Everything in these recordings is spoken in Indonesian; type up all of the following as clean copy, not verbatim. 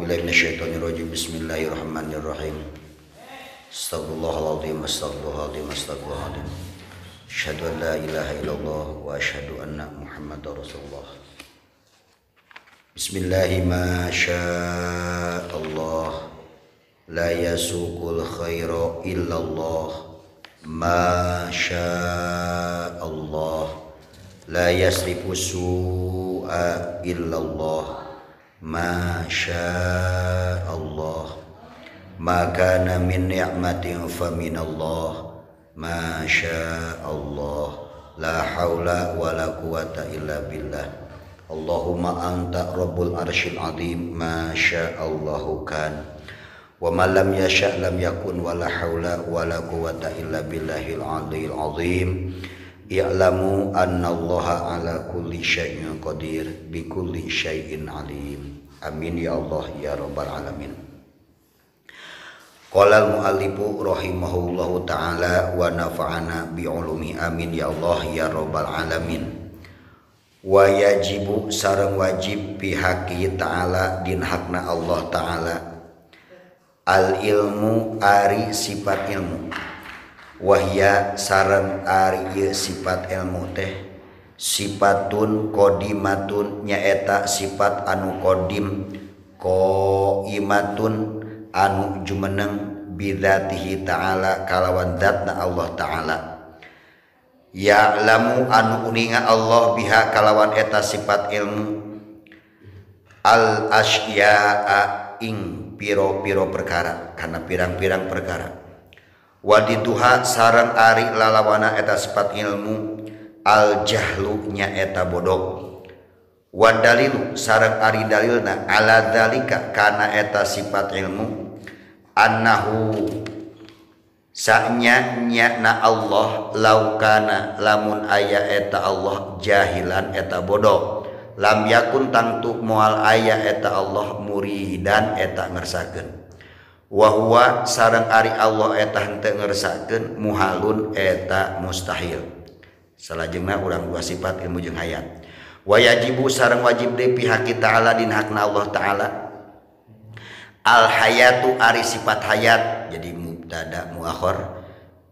A'udzubillahi minasyaitonirrajim. Bismillahirrahmanirrahim. Astagfirullahaladzim, astagfirullahaladzim, astagfirullahaladzim. Asyhadu an la ilaha illallah wa asyhadu anna Muhammadar Rasulullah. Bismillahi ma sya'allah la yasuqul khaira illallah ma sya'allah la yasrifu su'a illallah ma sya'allah ma kana min ni'matin fa minallah ma sya'allah la haula wa la quwata illa billah Allahumma anta rabbul arsyil azim ma sya'allahu kan wa ma lam yasha' lam yakun wa la haula wa la quwata illa billahil aliyil azim. I'lamu annallaha ala kulli syai'in qadir bi kulli syai'in alim. Amin ya Allah ya rabbal alamin. Qala al-muallifu rahimahullahu ta'ala wa nafa'ana bi ulumi amin ya Allah ya rabbal alamin. Wa yajibu sareng wajib pihaki ta'ala din hakna Allah ta'ala al ilmu ari sifat ilmu wahya sareng ari sifat ilmu teh sifatun qodimatun nyaeta sifat anu qodim qaimatun anu jumeneng bidzatihi ta'ala kalawan zatna Allah ta'ala ya'lamu anu uninga Allah biha kalawan eta sifat ilmu al asya'a ing piro-piro perkara kana pirang-pirang perkara wadiduha sareng ari lalawana eta sifat ilmu al jahlu nya eta bodoh wadalilu sareng ari dalilna ala dzalika kana eta sifat ilmu annahu sa'nya na Allah laukana lamun aya eta Allah jahilan eta bodoh lam yakun tangtu moal aya eta Allah muridan eta ngersakeun wa huwa sareng ari Allah eta henteu ngersakeun muhalun eta mustahil. Salajengna urang dua sifat ilmu jeung hayat. Wa yajibu sareng wajib deui pihak ta'ala din hakna Allah ta'ala al hayatu ari sifat hayat jadi mubtada muakhar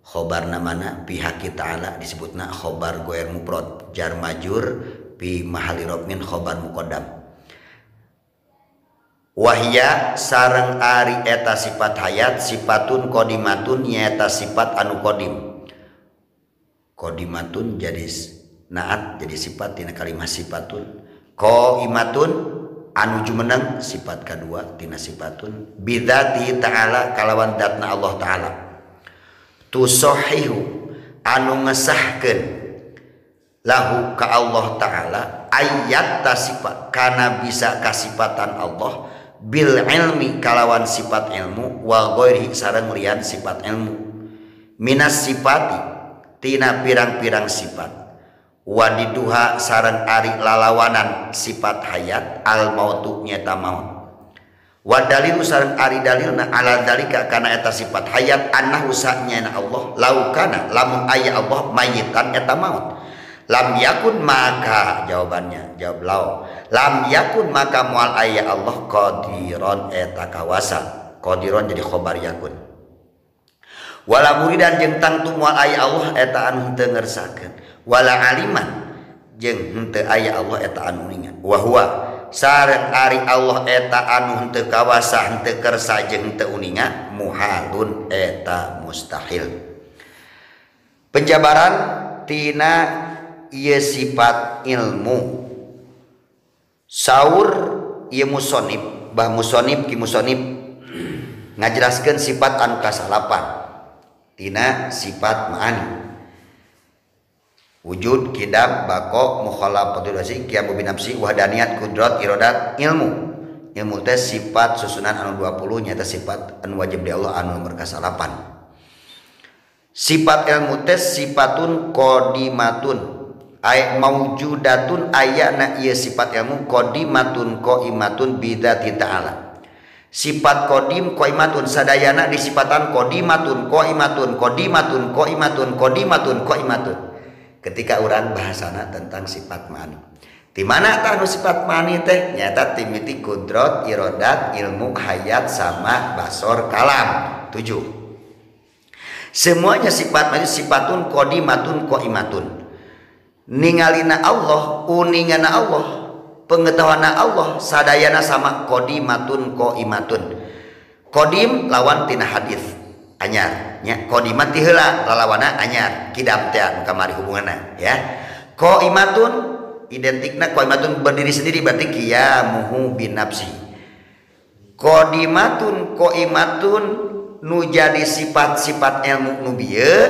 khobarna mana pihak ta'ala disebutna khobar ghair mufrad jar majur fi mahalli raf'in khobar muqaddam. Wahya sareng ari eta sifat hayat sifatun qodimatun nyaeta sifat anu qodim. Qodimatun jadi naat jadi sifat tina kalimah sifatun. Qaimatun anu jumeneng sifat kadua tina sifatun bidzati ta'ala kalawan zatna Allah ta'ala. Tusahihu anu ngesahkeun lahu ka Allah ta'ala ayat ta sifat kana bisa kasifatan Allah bil ilmi kalawan sifat ilmu wa ghairi sareng lian sifat ilmu minas sifati tina pirang-pirang sifat wadiduha sareng ari lalawanan sifat hayat al mautu nyata maut wa dalilu sareng ari dalilna ala dalika kana eta sifat hayat annahu sa'nya Allah laukana lamun aya Allah mayitan eta maut lam yakun maka jawabannya jawab lau lam yakun maka mual aya Allah qadiron eta kawasa qadiron jadi khobar yakun wala muridan jeung tangtu mual aya Allah eta anu henteu ngersakeun wala aliman jeung henteu aya Allah eta anu ningan wa huwa sareng ari Allah eta anu henteu kawasa henteu kersa jeung henteu uninga muhalun eta mustahil. Penjabaran tina ieu sifat ilmu saur ieu musonib bah musonib ki musonib ngajelaskeun sifat anu kasalapan tina sifat ma'ani wujud kidam bako mukhalafatul wasi qiyamu binafsi wahdaniyat kudrat iradat ilmu teh sifat susunan anu 20 nyata sifat anu wajib di Allah anu nomor kasalapan. Sifat ilmu teh sifatun qodimatun ay maujudatun ayana ieu sifat ilmu qodimatun qaimatun bidzati ta'ala. Sifat qadim qaimatun sadayana disifatan qodimatun qaimatun qodimatun qaimatun qodimatun qaimatun. Ketika urang bahasana tentang sifat ma'ani Di mana tah nu sifat mani teh nyata timiti kudrot, irodat, ilmu, hayat sama basor, kalam. 7. Semuanya sifat mani sifatun qodimatun qaimatun. Ningalina Allah, uningana Allah, pengetahuan Allah sadayana sama qodimatun qaimatun. Qodim lawan tina hadis anyar nya, qodimat ti heula lalawana anyar kidam teh kamari hubunganna ya. Qaimatun identikna qaimatun berdiri sendiri berarti qiyamuhu binafsi. Qodimatun qaimatun nu jadi sifat-sifat ilmu nu bieu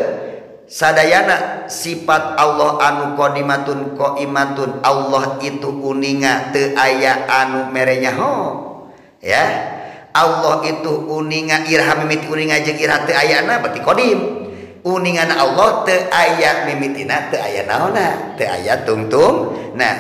sadayana sifat Allah anu qodimatun qaimatun. Allah itu uninga teu aya anu mere nyaho ya. Allah itu uninga irha mimiti uninga jeung irha teu ayana berarti qadim. Uningana Allah teu aya mimitina teu aya naonna, teu aya tungtung. Nah,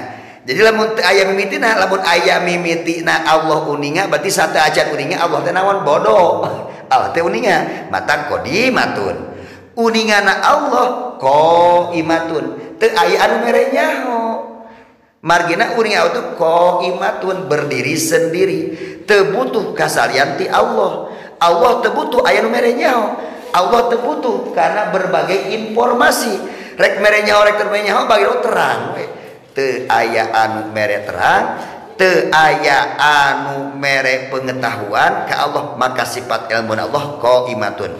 jadi lamun teu aya mimitina, lamun aya mimitina Allah uninga berarti sateu acan uninga Allah teh naon bodoh. Allah teh uninga, mata qodimatun. Uningana Allah qaimatun, teu aya anu mere nyaho. Margina uninga itu qaimatun berdiri sendiri, teu butuh kasalian ti Allah. Allah teu butuh aya nu mere nyaho. Allah teu butuh karena berbagai informasi. Rek mere nyaho rek teu mere nyaho bagi terang. Teu aya anu mere terang, teu aya anu mere pengetahuan ka Allah, maka sifat ilmu Allah qaimatun.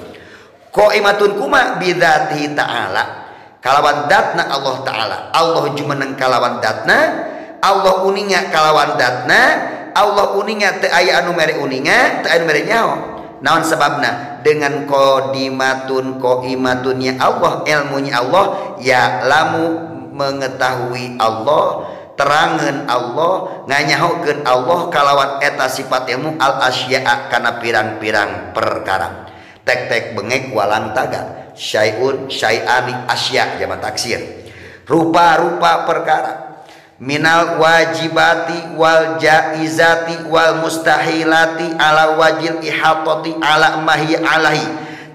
Qaimatun kuma bidzatihi ta'ala. Kalawan datna Allah Ta'ala. Allah jumeneng kalawan datna. Allah uninga kalawan datna. Allah uninga teu aya anu mere uninga, teu aya anu mere nyaho. Naon sababna? Dengan qodimatun qaimatunnya Allah, ilmunya Allah, ya lamu mengetahui Allah, terangan Allah, nganyahokeun Allah kalawan eta sifat ilmu al asya'a kana pirang-pirang perkara. Tek-tek bengek walang taga, syai'un syai'ani asya jama taksir. Rupa-rupa perkara, minal wajibati wal jaizati wal mustahilati ala wajil ihatati ala mahi alahi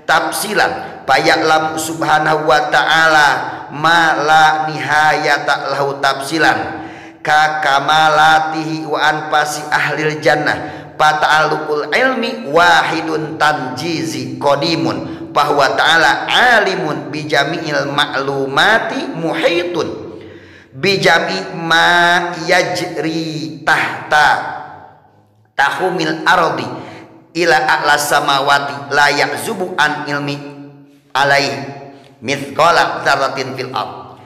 tafsilan payaklam subhanahu wa ta'ala ma la nihayata lahu tafsilan ka kamalatihi wa anfasi ahlil jannah pata'alluqul ilmi wahidun tanjizi qadimun bahwa ta'ala alimun bijami'il ma'lumati muhitun bijami ma yajri tahta tahumil ardi ila a'la samawati la ya'zubu an ilmi alaihi mithqala dzarratin fil ard.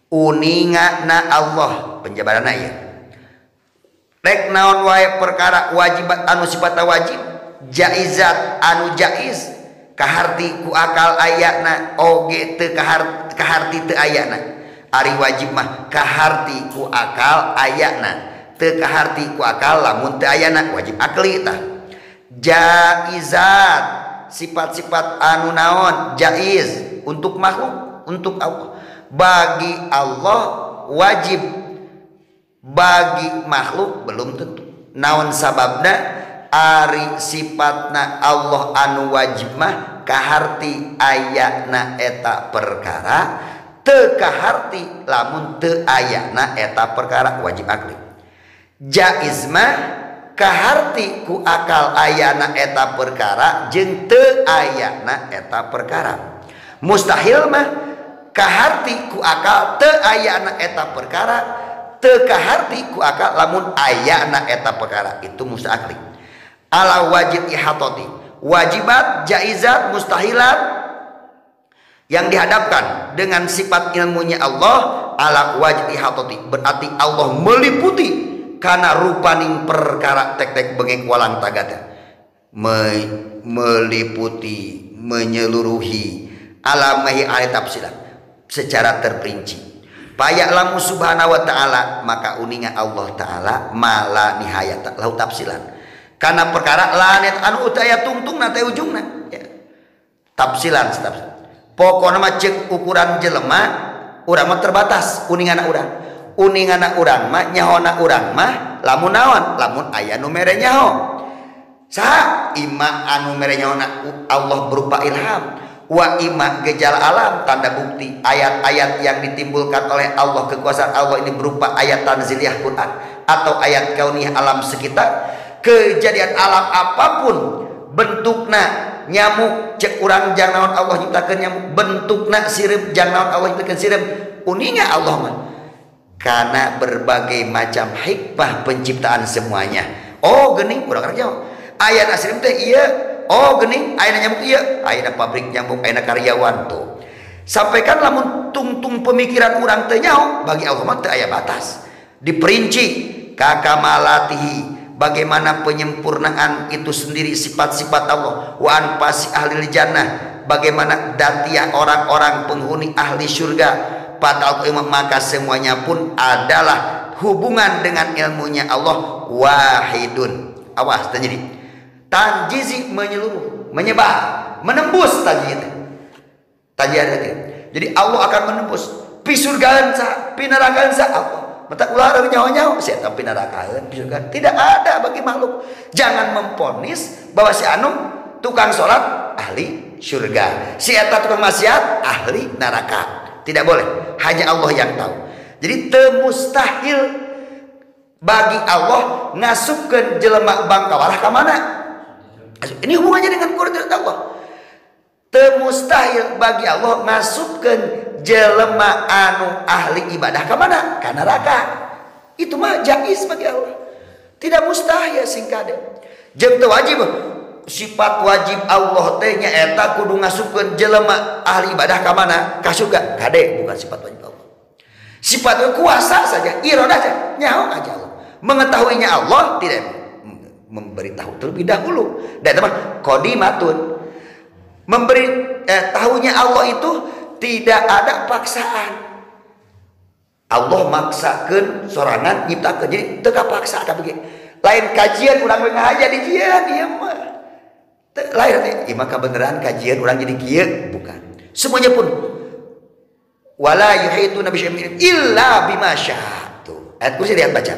Uningana Allah penjabarana ieu rek naon wae perkara wajibat anu sifatna wajib, jaizat anu jaiz kaharti ku akal ayana oge teu kaharti teu ayana. Ari wajib mah kaharti ku akal ayana, teu kaharti ku akal lamun teu ayana wajib akli tah. Jaizat sifat-sifat anu naon jaiz untuk makhluk, untuk Allah. Bagi Allah wajib, bagi makhluk belum tentu. Naon sababna? Ari sifatna Allah anu wajib mah kaharti ayana eta perkara, teu kaharti lamun teu ayana eta perkara wajib akli. Jaiz mah kaharti ku akal ayana eta perkara jeung teu ayana eta perkara. Mustahil mah kaharti ku akal teu ayana eta perkara, teu kaharti ku akal lamun ayana eta perkara, itu mustahil. Ala wajib ihatati, wajibat, jaizat, mustahilat yang dihadapkan dengan sifat ilmunya Allah ala wajib ihatati, berarti Allah meliputi karena rupaning perkara tek-tek bengek walang tagada, meliputi, menyeluruhi alamahi ayat tafsiran secara terperinci. Payak lamu subhanahu wa ta'ala, maka uninga Allah ta'ala mala nihayat lahu tafsilan karena perkara lanet anu utaya tungtung nate ujungna ya. Tafsilan pokokna mah cek ukuran jelema urang mah terbatas uningana urang mah nyahona urang mah lamun naon, lamun aya nu mere nyaho saha ima anu mere nyahona Allah berupa ilham, Wa ima gejala alam, tanda bukti ayat-ayat yang ditimbulkan oleh Allah, kekuasaan Allah ini berupa ayat tanziliyah Quran atau ayat kauniyah alam sekitar. Kejadian alam apapun bentukna nyamuk, cek urang jang naon Allah nyiptakeun nyamuk, bentukna sireup jang naon Allah nyiptakeun sireup, uninga Allah mah karena berbagai macam hikmah penciptaan semuanya. Oh geuning urang jawab aya asli teh ieu, oh geuning aya nyamuk ieu, aya pabrik nyamuk, aya karyawan tuh. Sampaikan lamun tungtung pemikiran urang teh nyaho, bagi Allah mah teu aya batas. Diperinci kakamalatihi, bagaimana penyempurnaan itu sendiri sifat-sifat Allah. Wa anfasi ahli jannah, bagaimana datiah orang-orang penghuni ahli surga. Pada maka semuanya pun adalah hubungan dengan ilmunya Allah. Wahidun, awas terjadi tanjizi, menyeluruh, menyebar, menembus tanjiz. Jadi Allah akan menembus pi surgaan sa, pi nerakaan sa Allah. Mata ulah nyawa-nyawa saya tapi nerakaan pi surga. Tidak ada bagi makhluk. Jangan memponis bahwa si anu tukang sholat ahli surga, si eta tukang maksiat ahli neraka. Tidak boleh, hanya Allah yang tahu. Jadi temustahil bagi Allah ngasupkeun jelema bangkawalah ka mana. Ini hubungannya dengan Quran Allah. Temustahil bagi Allah ngasupkeun jelema anu ahli ibadah ka mana? Ka neraka. Itu mah jaiz bagi Allah. Tidak mustahil singkade. Jeung teu wajib. Sifat wajib Allah teh nya eta kudu ngasupkeun jelema ahli ibadah ka mana? Ka surga. Kade bukan sifat wajib Allah. Sifat kuasa saja, iradah saja, nyaho aja Allah. Mengetahuinya Allah tidak memberitahu terlebih dahulu. Dan teman qodimatun. Memberi tahunya Allah itu tidak ada paksaan. Allah maksakeun sorangan nyiptakeun, jadi teu kapaksa ada begitu. Lain kajian urang ngahaja di jian ieu mah. Lain maka beneran kajian orang jadi kieu bukan. Semuanya pun wala yuhituna bi syai'in illa bima syaa. Tuh, ayat kursi lihat baca.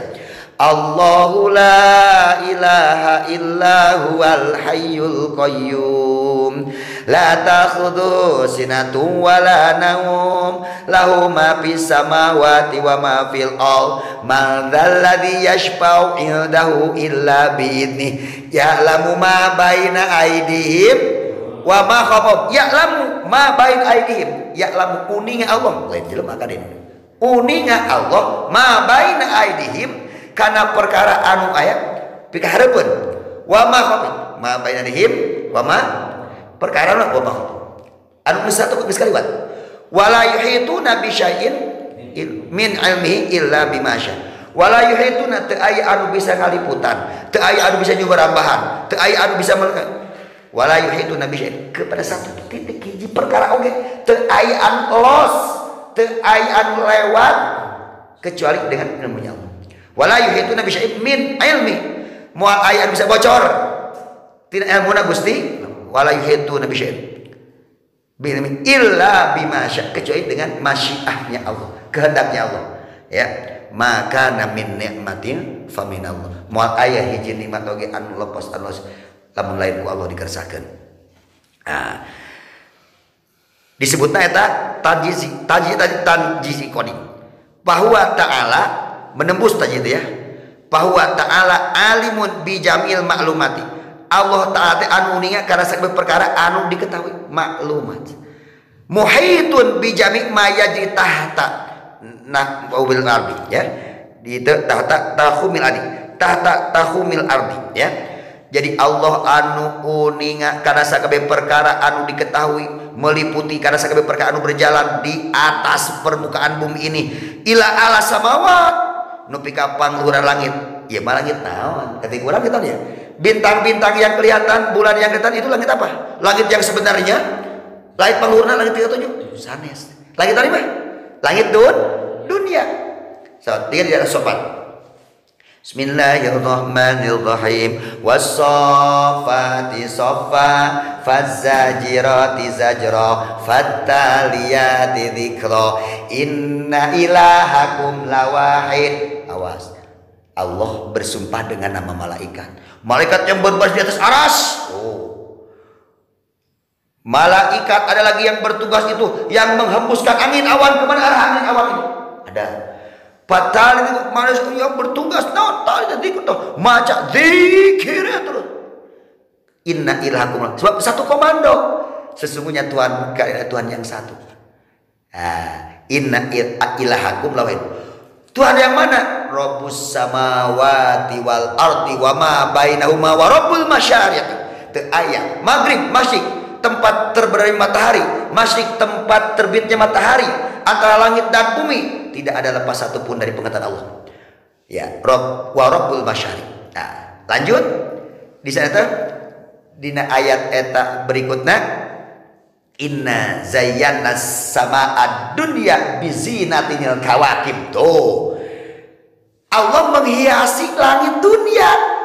Allahu la ilaha illa huwal hayyul qayyum la ta'khudhuhu sinatun wa la naum lahu ma fis samawati wa ma fil ardh man dzal ladzi yashfa'u 'indahu illa bi idnihi ya'lamu ma baina aydihim wa ma khalfahum ya'lamu ma baina aydihim ya'lamu uninga Allah lain jelema kadin uninga Allah ma baina aydihim karena perkara anu aya pikahareupun wa ma khalfahum ma baina aydihim wa ma perkara wa ma anu geus satu geus kaliwat wala yuhituna bi syai'in min ilmihi illa bima syaa wala yuhituna teu aya anu bisa ngaliputan teu aya anu bisa nyubarambahan teu aya anu bisa wala yuhituna bi syai'in kepada satu titik hiji perkara oge teu aya anu los teu aya anu lewat kecuali dengan ilmunya Allah. Wala yuhituna bi syai'in min ilmi moal aya anu bisa bocor tina ilmuna Gusti wala yuhituna bi syai'in bi illa bima syaa kecuali dengan masyiahnya Allah, kehendaknya Allah ya. Maka min nikmatin fa min Allah moal aya hiji nikmat oge anu lepas anu lamun lain ku Allah dikersakeun. Nah, disebutna eta tanjizi qadi bahwa ta'ala menembus tadi itu ya, bahwa ta'ala alimun bi jamil maklumati Allah ta'ala anu uninga karena sakabeh perkara anu diketahui maklumat muhitun bi jami' ma yajri tahta bil ardi ya di tahta tahumil ardi tahta tahumil ardi ya. Jadi Allah anu uninga karena sakabeh perkara anu diketahui meliputi karena sakabeh perkara anu berjalan di atas permukaan bumi ini ila ala samawat nupi ka pangluhuran langit. Ya mah langit naon? Ketika urang kita ya. Bintang-bintang yang kelihatan, bulan yang kelihatan itu langit apa? Langit yang sebenarnya langit pangluhurna langit 37 sanes. Langit tadi mah? Langit dunia. So, dia tidak sopan. Bismillahirrahmanirrahim. Was-saffati saffa, faz-zajirati zajra, fattaliyati dzikra. Inna ilahakum lawahid. Awas. Allah bersumpah dengan nama malaikat. Malaikat yang berbaris di atas aras. Oh. Malaikat ada lagi yang bertugas itu, yang menghembuskan angin awan. Kemana arah angin awan itu? Ada. Patal itu manusia yang bertugas. Natal jadi ikut maca zikir terus. Inna ilahakum, sebab satu komando. Sesungguhnya Tuhan Tuhan yang satu. Inna ilahakum lawin. Tuhan yang mana? Rabbus samawati wal ardi wa ma bainahuma wa rabbul masyariq. Ayat maghrib masyrik tempat terbenamnya matahari, masyrik tempat terbitnya matahari, antara langit dan bumi tidak ada lepas satu pun dari pengetahuan Allah. Ya, Rabb wa rabbul masyariq. Nah, lanjut di sana dina ayat eta berikutnya, inna zayyana sama'ad dunya bizinatil kawakib. Tuh, Allah menghiasi langit dunia.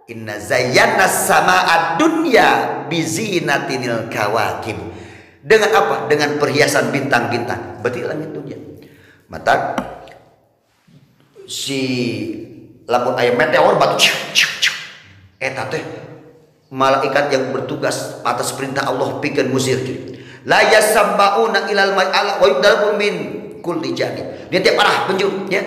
Inna zayyana sama'ad dunya bizinatil kawakib. Dengan apa? Dengan perhiasan bintang-bintang. Berarti langit dunia. Mata si lamun aya meteor batu eta teh malaikat yang bertugas atas perintah Allah pikeun musir. La yasambauna ilal ma'ala wa yudalun min kulli janib. Dia tiap arah penjuru ya.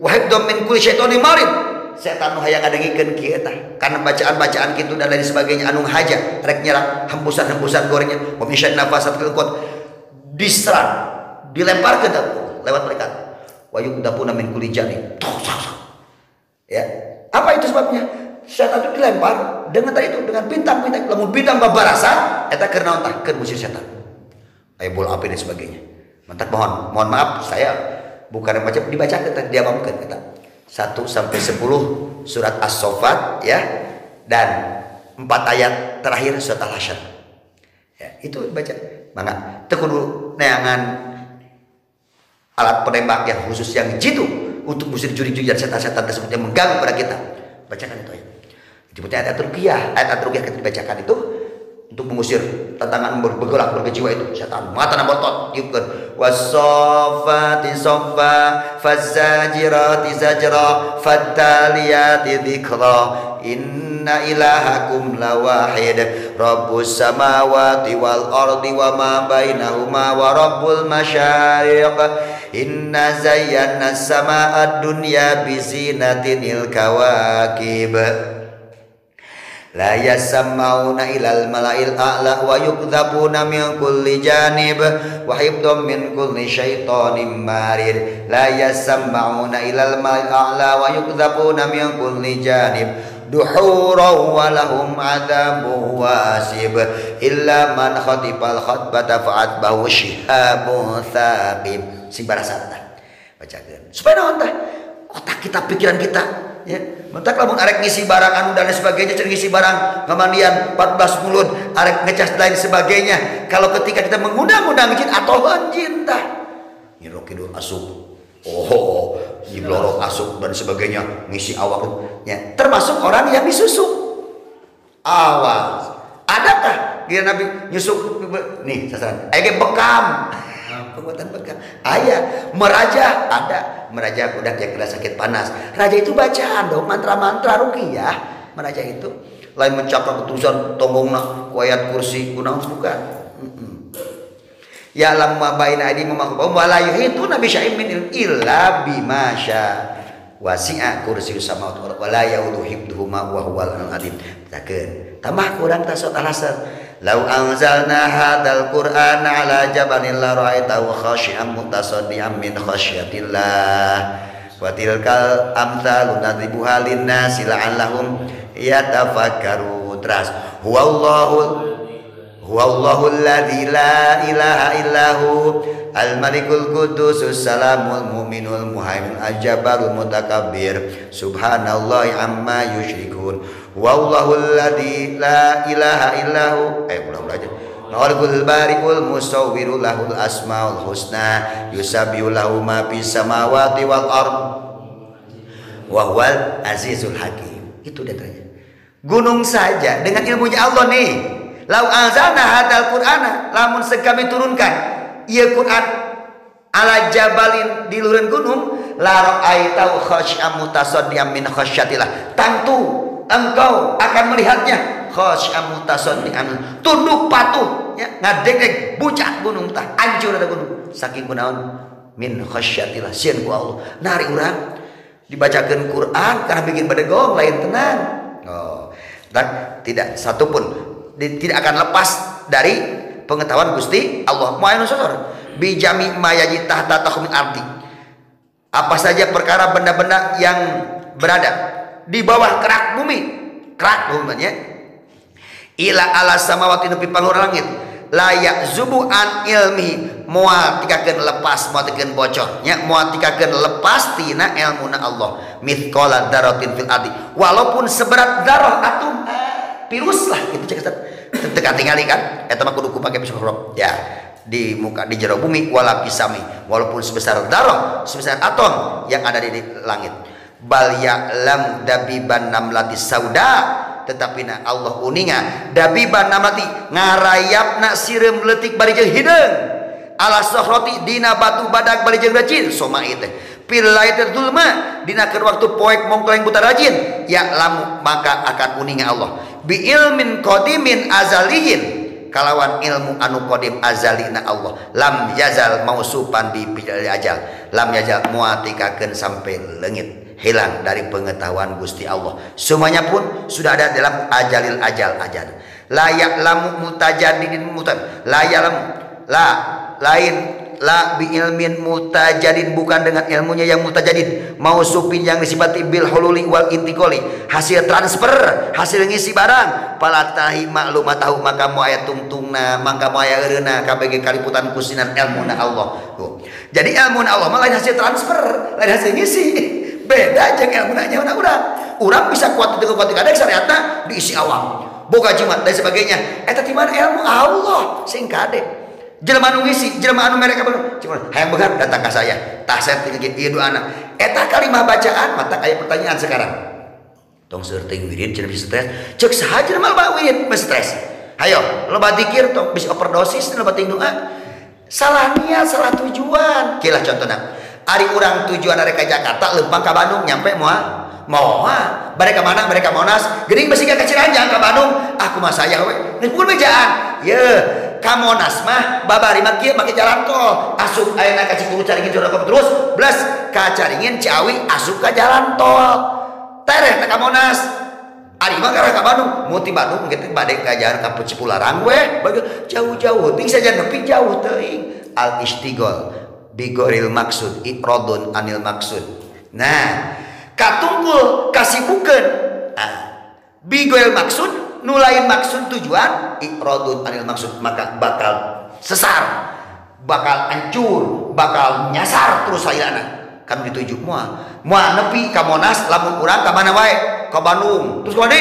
Wa hibdum min kulli syaitonin marid. Setan nu hayang ngadengikeun kieu tah. Karena bacaan-bacaan kitu dan lain sebagainya anu haja rek nyerang hembusan-hembusan gorengnya. Wa min syarri nafasat fil qud. Diserang, dilemparkeun lewat malaikat. Wa yudapuna min kulli janib. Ya. Apa itu sebabnya? Setan itu dilempar dengan tadi itu dengan bintang-bintang. Lamun bintang babarasan eta keur naon tah? Keur musir setan. Aya bola api dan sebagainya. Mantap, mohon maaf saya bukan baca dibacakeun tadi diamamkeun eta. 1 sampai 10 surat As-Saffat ya, dan 4 ayat terakhir surat Al-Hasyr. Ya, itu baca. Mangga teu kudu neangan alat penembak yang khusus yang jitu untuk musir juri-juri dan setan-setan tersebut yang mengganggu pada kita. Bacakan itu ayat. Disebutnya ayat Ruqyah. Ayat Ruqyah ketika dibacakan itu untuk mengusir tantangan bergerak berkejiwa itu setan. Mata nabotot yukun wasofati sofa fazajirati zajra fataliyati dzikra inna ilahakum lawahid rabbus samawati wal ardi wa ma bainahuma wa rabbul masyariq inna zayyana sama'ad dunya bizinatil kawakib la yasammauna ilal mala'il a'la wa yukdzabuna min kulli janib wa hibdum min kulli syaitonin marid la yasammauna ilal mala'il a'la wa yukdzabuna min kulli janib duhura wa lahum adzabun wasib illa man khatibal khatbata fa'atbahu shihabun thaqib. Sing barasata bacakeun supaya naon tah otak kita pikiran kita ya. Mentak lamun arek ngisi barang anu dan sebagainya, cenah ngisi barang ngamandian 14 mulut, arek ngecas lain sebagainya. Kalau ketika kita mengundang-undang jin atau jin tah nyirok kidul asup. Oh, nyiblorok asup dan sebagainya, ngisi awak ya. Termasuk orang yang disusuk. Awas. Adakah dia Nabi nyusuk nih sasaran. Ege bekam. Pembuatan bekam. Aya meraja ada. Meraja budak yang kena sakit panas. Raja itu bacaan dong mantra-mantra ruqyah. Meraja itu lain mencaplok ketusan tonggongna ku ayat kursi kunaon bukan. Ya lam ma baina aidi mamakhum wa la yuhituna bi syai'in min illa bima syaa. Wasi'a kursiyyus samawati wal ardi wa la yaudhu hifdhuhuma wa huwal aliyyul azim. Tambah kurang tasawuf al-asr. Lau anzalna hadzal qur'ana ala jabalin la ra'aitahu khashi'an mutasaddian min khasyatillah wa tilkal amthalu nadribuha lin-nasi la'allahum yatafakkarun. Terus huwallahu alladzi la ilaha illahu al-malikul qudusus salamul mu'minul muhaimin al-jabbarul mutakabbir subhanallahi amma yusyrikun. Wallahu alladzi la ilaha illahu ulang aja. Al-Ghul Bari'ul Musawwirul lahul asmaul husna yusabbihu lahu ma fis samawati wal ard wa huwal azizul hakim. Itu datanya. Gunung saja dengan ilmunya Allah nih. Lau anzalna hadzal qur'ana lamun kami turunkan ieu Quran ala jabalin di luhurun gunung la ra'aitau khashyam mutasaddian min khasyatillah. Tangtu engkau akan melihatnya khashyam mutasaddian tunduk patuh ya ngadeg bucak gunung tah hancur eta gunung saking kunaon min khasyatillah sieun ku Allah nari urang dibacakeun Quran karena bikin badegong lain tenang dan tidak satupun tidak akan lepas dari pengetahuan Gusti Allah mu'ayinun sosor bijami mayaji tahta tahmil ardi apa saja perkara benda-benda yang berada di bawah kerak bumi nya ila ala samawati nepi paluhur langit layak zubu an ilmi moal tikakeun lepas moal tikakeun bocor nya moal tikakeun lepas tina ilmuna Allah mithqala dzarratin fil ardi walaupun seberat darah atom virus lah itu cek teu tingali kan eta mah kudu kupake mikroskop ya di muka di jero bumi wala pisami walaupun sebesar darah sebesar atom yang ada di langit bal ya'lam dabiban namlati sauda tetapi na Allah uninga dabiban namlati ngarayapna sireum leutik bari jeung hideung ala sahrati dina batu badak bari jeung rajin soma ieu teh fil lailatul zulma dina keur waktu poek mongkleng buta rajin ya lamu maka akan uninga Allah bi ilmin qadimin azaliyin kalawan ilmu anu qadim azalina Allah lam yazal mausupan bi ajal lam yazal muatikakeun sampai leungit hilang dari pengetahuan Gusti Allah semuanya pun sudah ada dalam ajalil ajal layak lamu mutajadidin mutan layak la lain la bi ilmin mutajadin bukan dengan ilmunya yang mutajadid mausupin yang disifati bil hululi wal intiqali hasil transfer hasil ngisi barang palatahi maklumat tahu maka moal aya tungtungna maka moal aya eureuna kabeh kaliputan kusinan ilmuna Allah jadi ilmuna Allah mah lain hasil transfer lain hasil ngisi beda jeung ilmuna nyawana urang bisa kuat teu kuat kadang syariatna diisi awam boga jimat dan sebagainya eta ti mana ilmu Allah sing kade jelema anu ngisi jelema anu mereka cuman hayang begar datang ka saya tah saya tinggal ieu doana eta kalimah bacaan mata aya pertanyaan sekarang tong seueur teuing wirid cenah bisa stres ceuk saha jelema loba wirid mah stres hayo loba zikir tong bisa overdosis loba teuing doa salah niat salah tujuan kilah contohna ari urang tujuan arek ka Jakarta leumpang ka Bandung nyampe moal bari ka mana bari ka Monas geuning besi ka Ciranjang ka Bandung aku mah saya we nepikeun bejaan ye ka Monas mah babari mah kieu make jalan tol asup ayeuna ka Cikurug Caringin terus blas ka Caringin Ciawi asup ka jalan tol tereh teh ka Monas ari mah ka Bandung muti Bandung engke teh bade ka jalan ka Cipularang we jauh-jauh ting saja nepi jauh teuing al istighol bigoril maksud ikrodun anil maksud nah katungkul kasibukeun bigoril maksud nulain maksud tujuan ikrodun anil maksud maka bakal sesar bakal hancur bakal nyasar terus sairana kan dituju moal nepi ka Monas lamun urang ka mana wae ka Bandung terus ka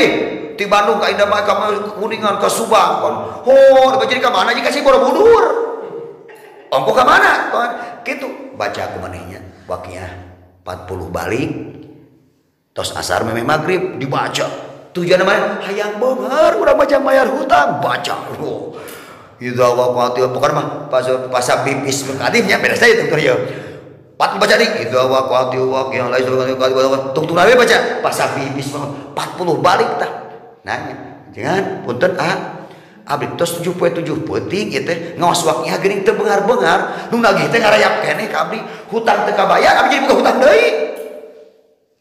di Bandung ka Indah ka Kuningan ka Subang kon jadi ka mana jika si Borobudur ongko ka mana gitu baca aku manehnya waqiah 40 balik tos asar meme maghrib dibaca tujuan mana hayang beunghar urang baca mayar hutang baca idza waqati pokona mah pas bibis kadimnya beres teh teu kieu pat baca di idza waqati waqiah lain tungtung we baca pas bibis 40 balik tah nanya jangan punten abdi tos 77 penting ieu teh ngaos waqiah geuning teu beunghar-beunghar nu nagih teh ngarayap keneh ka abdi hutang teu kabayar abdi jadi boga hutang deui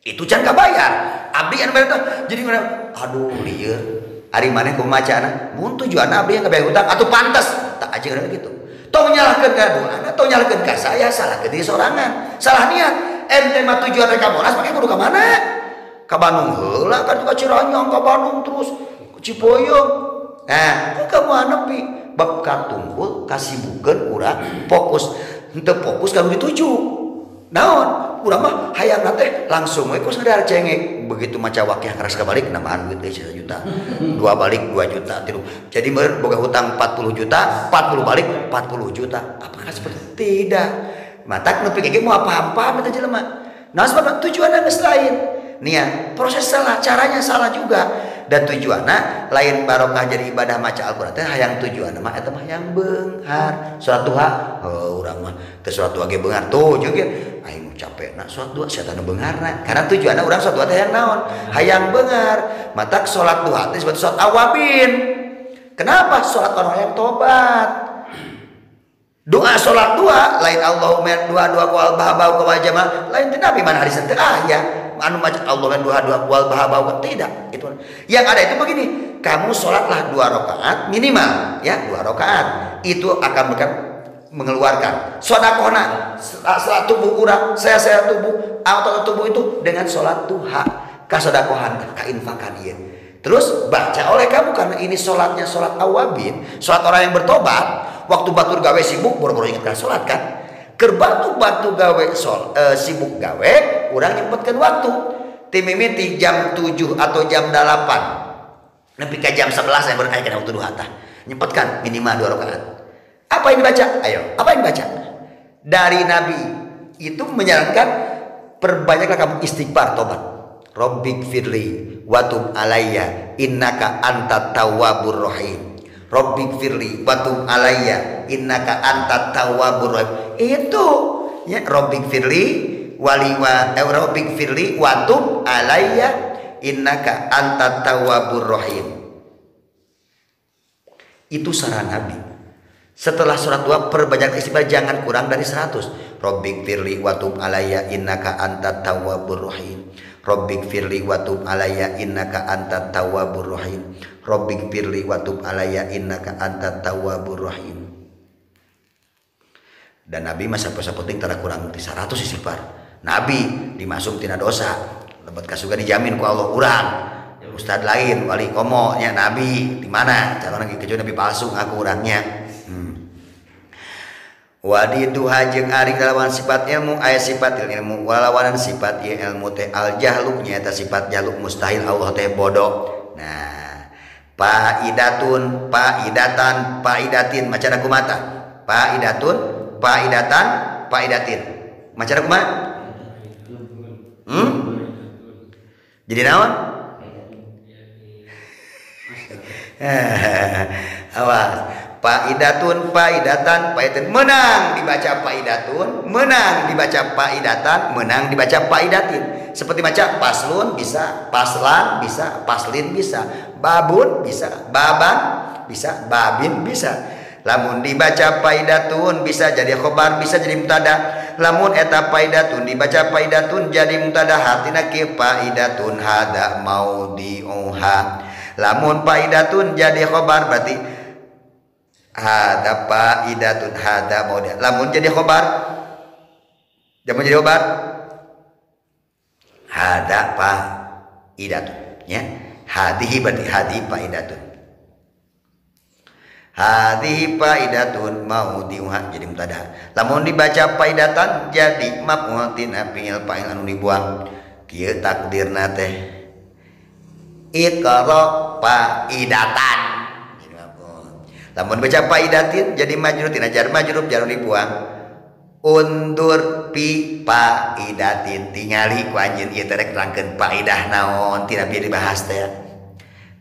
itu can kabayar abdi anu bener jadi aduh lieur ari maneh kumaha macana mun tujuanna abdi yang kabayar hutang atuh pantes tak ajeun gitu tong nyalahkeun ka doana tong nyalahkeun ka saya salah ke diri sorangan salah niat ente mah tujuan rek ka Monas make kudu ka mana ka Bandung heula kan ka Ciranyong ka Bandung terus ke Cipoyong nah, kamu anepi bab katungkul kasibukeun urang fokus henteu fokus kalau dituju. Naon? Urang mah hayang teh langsung we ku sadar cengek begitu maca waqiah keras kabalik nambahan duit teh 1 juta. 2 balik 2 juta tilu. Jadi meureun boga hutang 40 juta, 40 balik 40 juta. Apakah seperti tidak? Matak nepi ge moal paham-paham eta jelema. Nah sebab tujuanna geus lain. Nia proses salah, caranya salah juga dan tujuanna lain barokah jadi ibadah maca Al-Qur'an teh hayang tujuanna mah eta mah hayang beunghar salat duha urang mah teh salat duha ge beunghar tuh juga aing capekna salat duha setan beungharna karena tujuanna urang salat duha teh hayang naon hayang beunghar matak salat duha teh disebut salat awabin Kenapa? Sholat orang yang tobat. Doa sholat dua lain Allahumma dua wal bahabau ka jamaah lain ti Nabi mana hadis teh ya anu maca Allahumma dua wal bahabau tidak itu yang ada itu begini, kamu sholatlah 2 rakaat minimal ya 2 rakaat itu akan mengeluarkan sedekahna salat tubuh urang saya tubuh atau tubuh itu dengan sholat duha kasedekahan kainfakan ieu terus baca oleh kamu karena ini sholatnya sholat awabin sholat orang yang bertobat. Waktu batur gawe sibuk boro-boro ingatkan sholat kan kerbatu gawe sibuk gawe urang nyempetkeun waktu timimiti jam 7 atau jam 8 nepi ka jam 11 yang baru aya kana waktu duha tah nyempetkan minimal 2 rakaat. Apa yang dibaca? Ayo, apa yang dibaca? Dari Nabi itu menyarankan perbanyaklah kamu istighfar tobat. Rabbik firli wa tub alayya innaka antat tawwabur rahim. Rabbik firli wa tub alayya innaka antat tawwabur rahim. Itu ya Rabbik firli Rabbik firli wa tub alayya innaka antat tawwabur rahim. Itu saran Nabi. Setelah surat 2 perbanyak istighfar jangan kurang dari 100. Rabbik firli wa tub alayya innaka antat tawwabur rahim. Rabbik firli wa tub alayya innaka antat tawwabur rahim. Rabbik firli wa tub alayya innaka antat tawwabur rahim. Dan Nabi masa penting tara kurang di 100 istighfar. Nabi dimasuk tina dosa. Lebat kasuga dijamin ku Allah urang. Ustad lain wali komo nya Nabi di mana? Calon lagi kecuali Nabi palsu ngaku urangnya. Wadi duha jeung ari kalawan sifat ilmu aya sifat ilmu walawanan sifat ilmu teh al jahlu nyaeta sifat jahlu mustahil Allah teh bodoh. Nah, faidatun faidatin macana kumata. Faidatin macana kumaha? Jadi naon? Awas. Faidatan menang dibaca faidatun, menang dibaca faidatan, menang dibaca faidatin. Seperti baca paslun bisa, paslan bisa, paslin bisa, babun bisa, baban bisa, babin bisa. Lamun dibaca faidatun bisa jadi khobar, bisa jadi mubtada. Lamun eta faidatun dibaca faidatun jadi mubtada hartina ki faidatun hada maudhi'uha. Lamun faidatun jadi khobar berarti hada faidatun hada maudhi'uha. Lamun jadi khobar jamu jadi khobar hada faidatun ya. Hadihi berarti hadi faidatun. Hadihi faidatun maudhi'uha jadi mubtada. Lamun dibaca faidatan jadi maf'ul tina fi'il fa'il anu dibuang. Kieu takdirna teh iqra faidatan. Lamun baca faidatin jadi majrur tina jar majrur jar dibuang. Undur pi faidatin tingali ku anjeun ieu teh rek nerangkeun faidah naon tina bieu dibahas teh.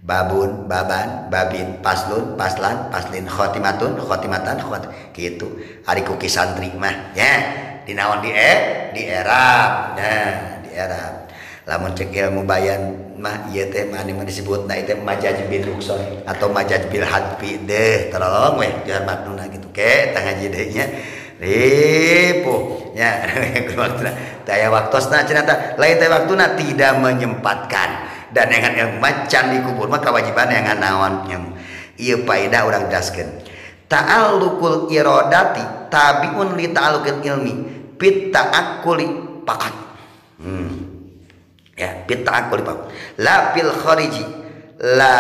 Babun, baban, babin, paslun, paslan, paslin, khotimatun, khotimatan, gitu. Ari ku ki santri mah ya. Dinaon di erab. Nah, di erab. Lamun cek ilmu bayan mah ieu teh mah anu disebutna ieu teh majaz bil rukson atau majaz bil hadfi deh tolong weh jangan maknuna gitu ke tah ngaji deui nya ripuh nya waktuna daya waktosna cenah tah lain teh waktuna tidak menyempatkan dan dengan ilmu macan dikubur mah kewajiban yang naon yang ieu faedah urang jelaskeun ta'alluqul iradati tabiun li ta'alluqil ilmi bit ta'akkuli faqat ya bita'akul la fil khariji la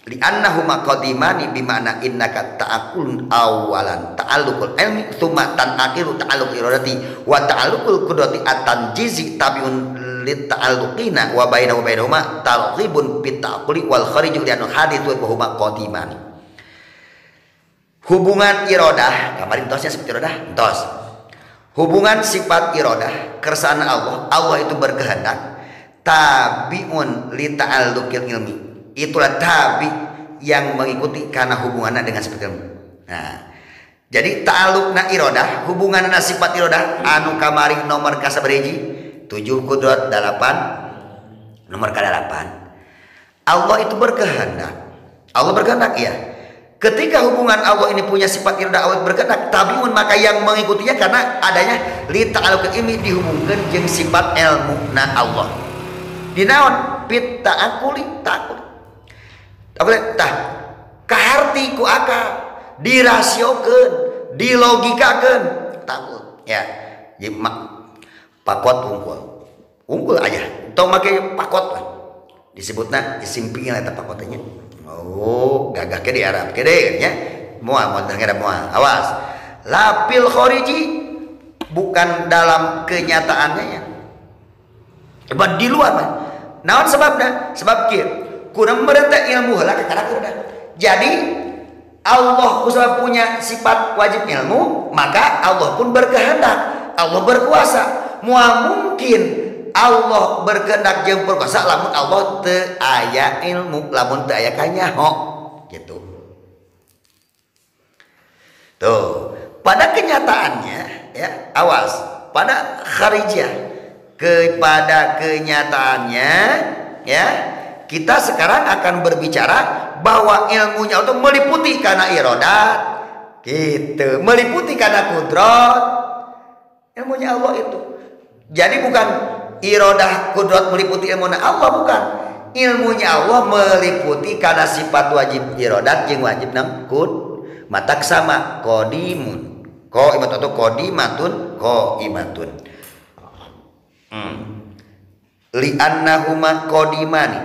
li annahuma qadimani bi ma'na innaka ta'akulun awalan ta'alluqul ilmi tsumma tanakhiru ta'alluq iradati wa ta'alluqul qudrati atanjizi tabiun lit ta'alluqina wa bainahuma targhibun bit ta'akuli wal khariju li annahu hadithu wa huma qadimani. Hubungan iradah kemarin tosnya seperti iradah tos. Hubungan sifat iradah kersaan Allah itu berkehendak tabiun li ta'alluqil ilmi. Itulah tabi yang mengikuti karena hubungannya dengan sifat ilmu. Nah, jadi ta'alluqna iradah, hubunganna sifat iradah anu kamari nomor kasabariji 7 kudrat 8 nomor ke-8. Allah itu berkehendak. Allah berkehendak ya. Ketika hubungan Allah ini punya sifat iradah Allah berkehendak, tabiun maka yang mengikutinya karena adanya li ta'alluq ilmi dihubungkan jeung sifat ilmu na Allah. Dinaon pit ta'akuli ta'akul. Tah kaharti ku akal dirasiokeun, dilogikakeun ta'akul. Ya, jadi pakot unggul aja. Tong make pakot lah. Disebutna isim fi'il eta pakotnya. Oh, gagah ke di Arab ke deh nya. Moal awas. Lapil khariji bukan dalam kenyataannya ya. Coba di luar mah. Naon sebabna? Sebab kieu kurang merenta ilmu heula ka karakterna. Jadi Allah kusabab punya sifat wajib ilmu, maka Allah pun berkehendak. Allah berkuasa. Moal mungkin Allah berkehendak jeung berkuasa lamun Allah teu aya ilmu, lamun teu aya kanyaho gitu. Tuh, pada kenyataannya ya, awas, pada kharijiyah kepada kenyataannya ya, kita sekarang akan berbicara bahwa ilmunya Allah meliputi karena iradat gitu, meliputi karena kudrat. Ilmunya Allah itu. Jadi bukan iradah kudrat meliputi ilmu Allah, bukan. Ilmunya Allah meliputi karena sifat wajib iradat jeung wajib nang kud matak sama qadimun qaimatun atau qaimatun li annahuma qadimani,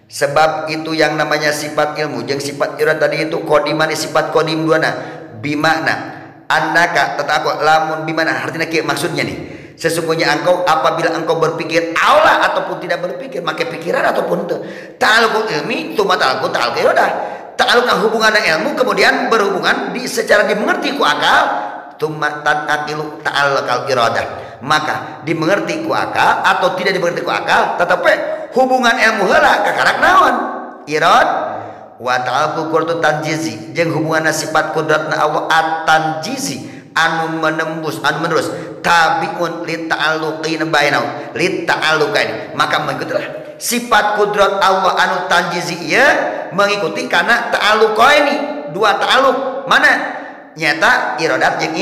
sebab itu yang namanya sifat ilmu jeung sifat iradat tadi itu qadimani, sifat qadim duana bimakna annaka tetaku lamun bimana artinya kieu maksudnya nih. Sesungguhnya engkau apabila engkau berpikir Allah ataupun tidak berpikir, maka pikiran ataupun itu ta'alluqul ilmi tuma ta'alluq iradah. Ta'alluq hubungan ilmu kemudian berhubungan secara dimengerti ku akal tuma ta'aqilu ta'alluqal iradah. Maka dimengerti ku akal atau tidak dimengerti ku akal, tetapi hubungan ilmu heula ka karak naon? Irad wa ta'alluq qurtu tanjizi jeung hubungan sifat kudratna Allah at-tanjizi anu menembus anu menerus tabiun li ta'alluqin bainau li ta'alluqain, maka mengikutilah sifat kudrat Allah anu tanjizi ieu mengikuti karena ta'alluqaini, dua ta'alluq mana nyata iradat jeung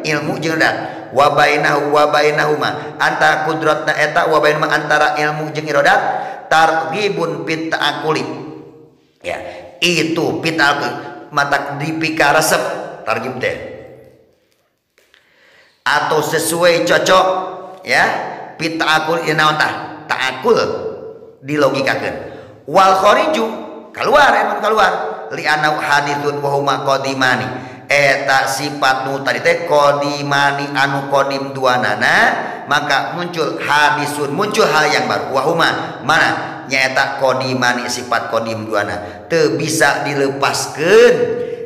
ilmu jeung iradat wa bainahuma antara kudratna eta wa bainahuma antara ilmu jeung iradat targhibun fit ta'aquli ya itu fit ta'aqul mata dipika resep targhib teh atau sesuai cocok ya fit ta'aqul inaon tah ta'aqul dilogikakeun wal khariju keluar li anau haditsun wa huma qadimani eta sifat nu tadi teh qadimani anu qadim duanana, maka muncul hadisun, muncul hal yang baru wa huma mana nyaeta qadimani sifat qadim duana teu bisa dilepaskeun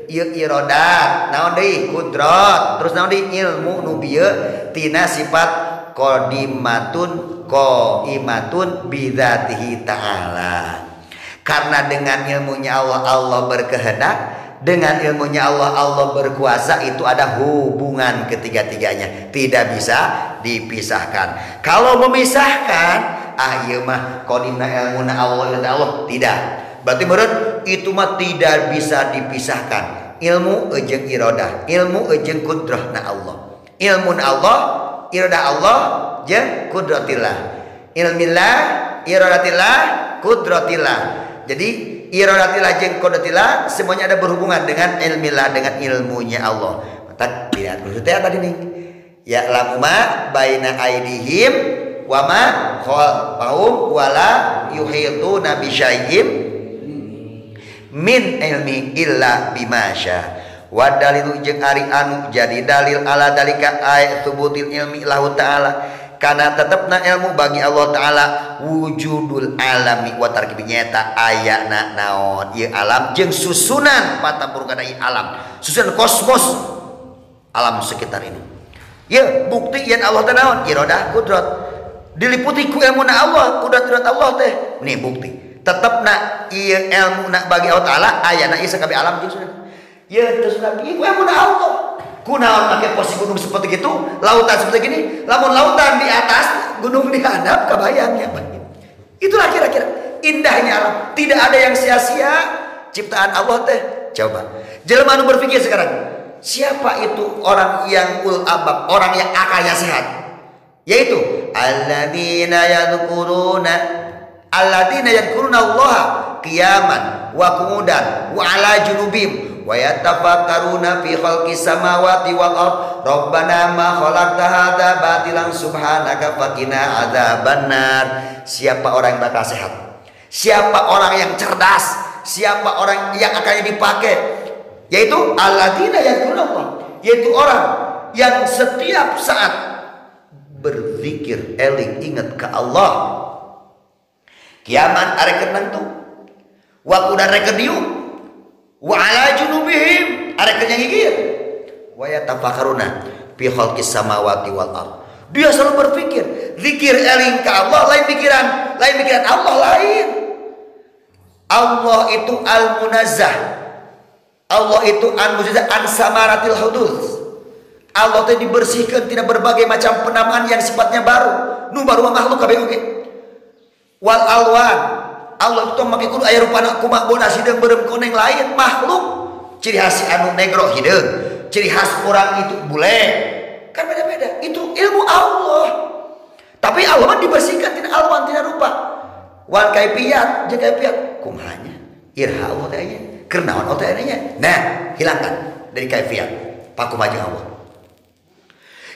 ieu iradat naon deui kudrat terus naon deui ilmu nu bieu tina sifat qadimatun qaimatun bidzatihi ta'ala. Karena dengan ilmunya Allah berkehendak, dengan ilmunya Allah berkuasa, itu ada hubungan ketiga-tiganya, tidak bisa dipisahkan. Kalau memisahkan ieu mah qadimna ilmuna Allah tidak. Berarti menurut itu mah tidak bisa dipisahkan. Ilmu jeung iradah, ilmu jeung kudrahna Allah. Ilmu Allah, iradah Allah jeung kudratillah. Ilmillah, iradatillah, kudratillah. Jadi iradatillah jeung kudratillah semuanya ada berhubungan dengan ilmillah, dengan ilmunya Allah. Maka lihat maksudnya tadi nih. Ya lamma baina aidihim wa ma khalfahum wala yuhituna bi syai'in min ilmi illa bimasya wa dalilu jeung ari anu jadi dalil ala dalika ay thubutil ilmi lahu ta'ala kana tetepna ilmu bagi Allah ta'ala wujudul alami wa tarkibi nyata ayana naon ieu alam jeung susunan patapur kana ieu alam susunan kosmos alam sekitar ini ya bukti yen Allah teh naon iradah kudrat diliputi ku ilmuna Allah kudrat Allah teh nih bukti tetepna ieu ilmu na bagi Allah Ta'ala ayana ieu sakabe alam jeung sudah. Ya terus lagi ieu ilmu na Allah. Kunaon make posisi gunung seperti itu, lautan seperti gini, lamun lautan di atas, gunung di hadap kabayang ya. Itulah kira-kira indahnya alam. Tidak ada yang sia-sia, ciptaan Allah teh? Coba. Jelema anu berpikir sekarang, siapa itu orang yang ul albab, orang yang akalnya sehat? Yaitu alladzina yadhkuruna Allah qiyaman wa qu'udan wa ala junubihim wa yatafakkaruna fi khalqis samawati wal ard rabbana ma khalaqta hadza batilan subhanaka faqina adzabannar. Siapa orang yang bakal sehat? Siapa orang yang cerdas? Siapa orang yang akan dipakai? Yaitu alladzina yadhkuruna Allah, yaitu orang yang setiap saat berzikir, eling, ingat ke Allah. Kiaman arek kenang tuh. Wa kudan rek diu. Wa ala junubihim arek nyangigir. Wa yatafakkaruna fi khalqis samawati wal ard. Dia selalu berpikir, zikir eling ke Allah, lain pikiran Allah lain. Allah itu al-munazzah. Allah itu al-munazzah an samaratil hudud. Allah itu dibersihkan tidak berbagai macam penamaan yang sifatnya baru. Nu baru makhluk kabeh oge. Wal alwan. Allah itu make kudu aya rupana kumaha bona sideung beureum koneng lain makhluk. Ciri khas anu negro hideung, ciri khas orang itu bule. Kan beda-beda. Itu ilmu Allah. Tapi Allah mah dibersihkan tina alwan tina rupa. Wal kaifiyat, jeung kaifiyat kumahanya. Irha Allah teh nya. Keur naon teh nya? Nah, hilangkan dari kaifiyat. Pakumaha jeung Allah.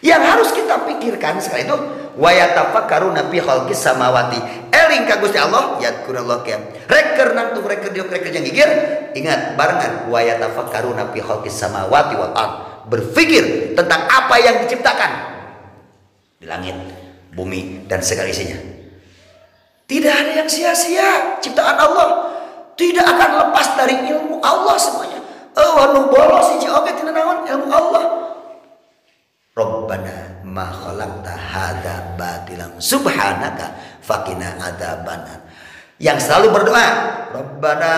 Yang harus kita pikirkan sekarang itu wa yatafakkaruna fi khalqis samawati. Eling ka Gusti Allah, yadkurullah qiyam. Rek keur nang tuh rek keur diuk rek keur gigir, ingat barengan wa yatafakkaruna fi khalqis samawati wal ard. Berpikir tentang apa yang diciptakan di langit, bumi dan segala isinya. Tidak ada yang sia-sia ciptaan Allah. Tidak akan lepas dari ilmu Allah semuanya. Anu bolos hiji oge tina naon ilmu Allah. Rabbana ma khalaqta hadza batilan subhanaka faqina adzabannar. Yang selalu berdoa, Rabbana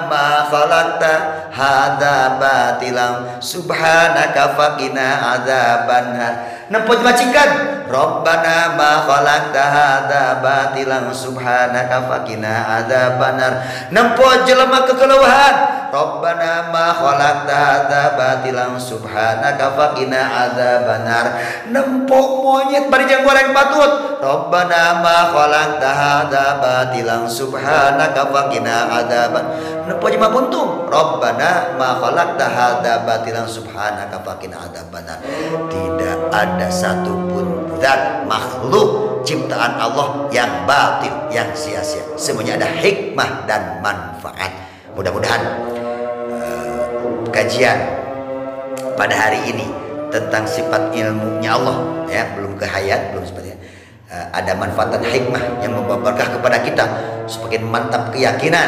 ma khalaqta hadza batilan subhanaka faqina adzabannar. Nempo macikan, Rabbana ma khalaqta hadza batilan subhanaka faqina adzabannar. Nempo jelema kekeluhan, Rabbana ma khalaqta hadza batilan subhanaka faqina adzabannar. Nempo monyet bari jeung goreng patut, Rabbana ma khalaqta hadza batilan subhanaka faqina adzaban. Nempo jelema buntung, Rabbana ma khalaqta hadza batilan subhanaka faqina adzabannar. Tidak ada satupun zat makhluk ciptaan Allah yang batil, yang sia-sia. Semuanya ada hikmah dan manfaat. Mudah-mudahan kajian pada hari ini tentang sifat ilmunya Allah, ya, belum ke hayat, belum sepertinya, ada manfaat dan hikmah yang membawa berkah kepada kita, semakin mantap keyakinan,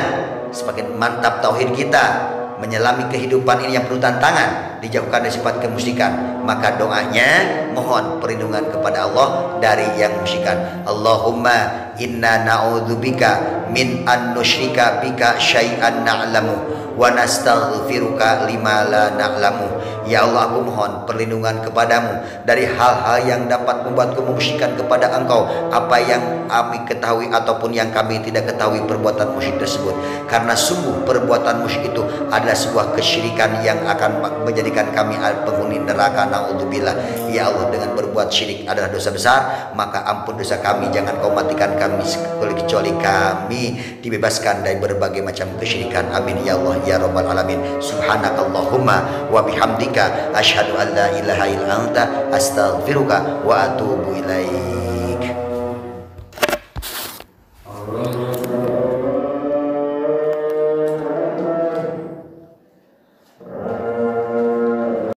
semakin mantap tauhid kita, menyelami kehidupan ini yang penuh tantangan, dijauhkan dari sifat kemusyrikan. Maka doanya mohon perlindungan kepada Allah dari yang musyrikan. Allahumma inna na'udzubika min an nusyrika bika syai'an na'lamu wa nastaghfiruka lima la na'lamu. Ya Allah, aku mohon perlindungan kepadamu dari hal-hal yang dapat membuatku memusyrikan kepada Engkau, apa yang kami ketahui ataupun yang kami tidak ketahui perbuatan musyrik tersebut. Karena sungguh perbuatan musyrik itu adalah sebuah kesyirikan yang akan menjadikan kami penghuni neraka. Naudzubillah. Ya Allah, dengan berbuat syirik adalah dosa besar, maka ampun dosa kami, jangan Kau matikan kami kecuali kami dibebaskan dari berbagai macam kesyirikan. Amin ya Allah ya rabbal alamin. Subhanakallahumma wa bihamdika asyhadu an la ilaha illa anta astaghfiruka wa atubu ilaik.